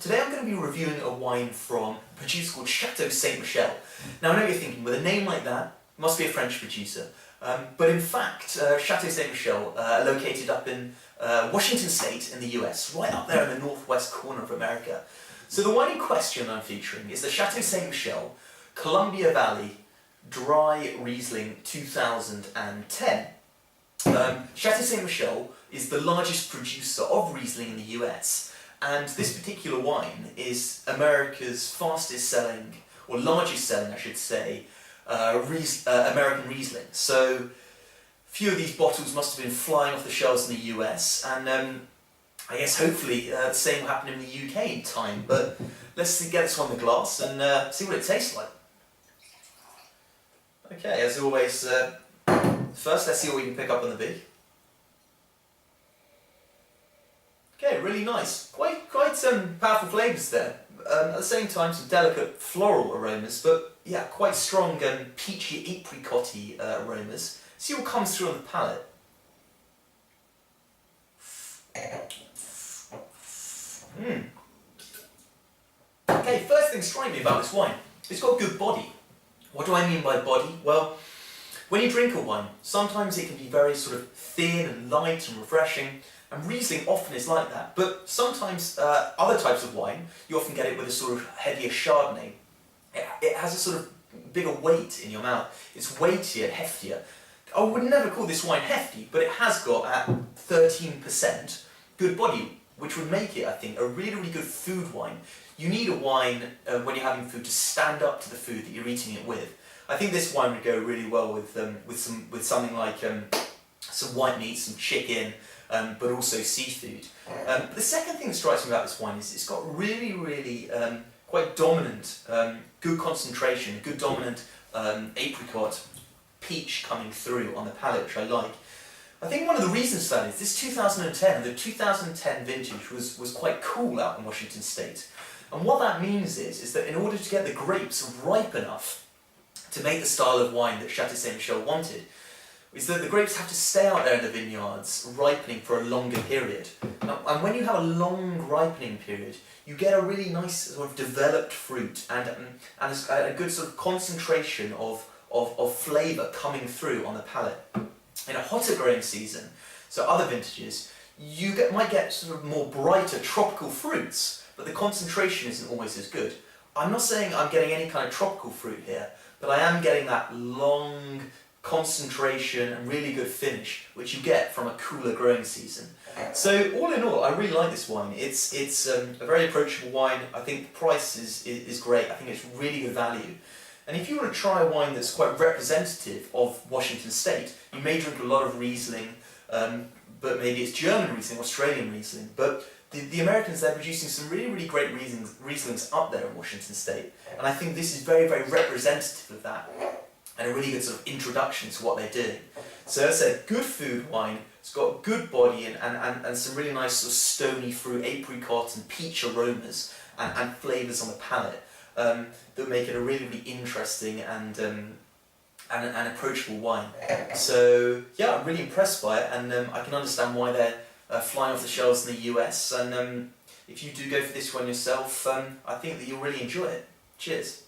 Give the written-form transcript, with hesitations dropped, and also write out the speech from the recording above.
Today I'm going to be reviewing a wine from a producer called Chateau Sainte Michelle. Now I know you're thinking, with a name like that, it must be a French producer. But in fact, Chateau Sainte Michelle are located up in Washington State in the US, right up there in the northwest corner of America. So the wine in question I'm featuring is the Chateau Sainte Michelle Columbia Valley Dry Riesling 2010. Chateau Sainte Michelle is the largest producer of Riesling in the US, and this particular wine is America's fastest selling, or largest selling I should say, American Riesling. So few of these bottles must have been flying off the shelves in the US, and I guess hopefully the same will happen in the UK in time, but let's get this on the glass and see what it tastes like. Okay, as always, first let's see what we can pick up on the beak. Okay, really nice. Quite powerful flavours there. At the same time, some delicate floral aromas, but yeah, quite strong and peachy, apricot-y aromas. See what comes through on the palate. Okay, first thing striking me about this wine, it's got good body. What do I mean by body? Well, when you drink a wine, sometimes it can be very sort of thin and light and refreshing, and Riesling often is like that. But sometimes other types of wine, you often get it with a sort of heavier Chardonnay. It has a sort of bigger weight in your mouth. It's weightier, heftier. I would never call this wine hefty, but it has got at 13% good body, which would make it, I think, a really, really good food wine. You need a wine when you're having food to stand up to the food that you're eating it with. I think this wine would go really well with something like some white meat, some chicken, but also seafood. But the second thing that strikes me about this wine is it's got really, really quite dominant, good concentration, good dominant apricot, peach coming through on the palate, which I like. I think one of the reasons for that is this 2010, the 2010 vintage was quite cool out in Washington State. And what that means is that in order to get the grapes ripe enough to make the style of wine that Chateau Sainte Michelle wanted, is that the grapes have to stay out there in the vineyards ripening for a longer period. And when you have a long ripening period, you get a really nice sort of developed fruit and a good sort of concentration of flavour coming through on the palate. In a hotter growing season, so other vintages, you might get sort of more brighter tropical fruits, but the concentration isn't always as good. I'm not saying I'm getting any kind of tropical fruit here, but I am getting that long concentration and really good finish, which you get from a cooler growing season. So all in all, I really like this wine. It's a very approachable wine. I think the price is great. I think it's really good value. And if you want to try a wine that's quite representative of Washington State, you may drink a lot of Riesling, but maybe it's German Riesling, Australian Riesling. But the Americans, they're producing some really, really great Rieslings up there in Washington State. And I think this is very, very representative of that, and a really good sort of introduction to what they're doing. So as I said, good food wine, it's got good body and some really nice sort of stony fruit, apricot and peach aromas and flavours on the palate. That make it a really, really interesting and approachable wine. So yeah, I'm really impressed by it, and I can understand why they're flying off the shelves in the US. And if you do go for this one yourself, I think that you'll really enjoy it. Cheers.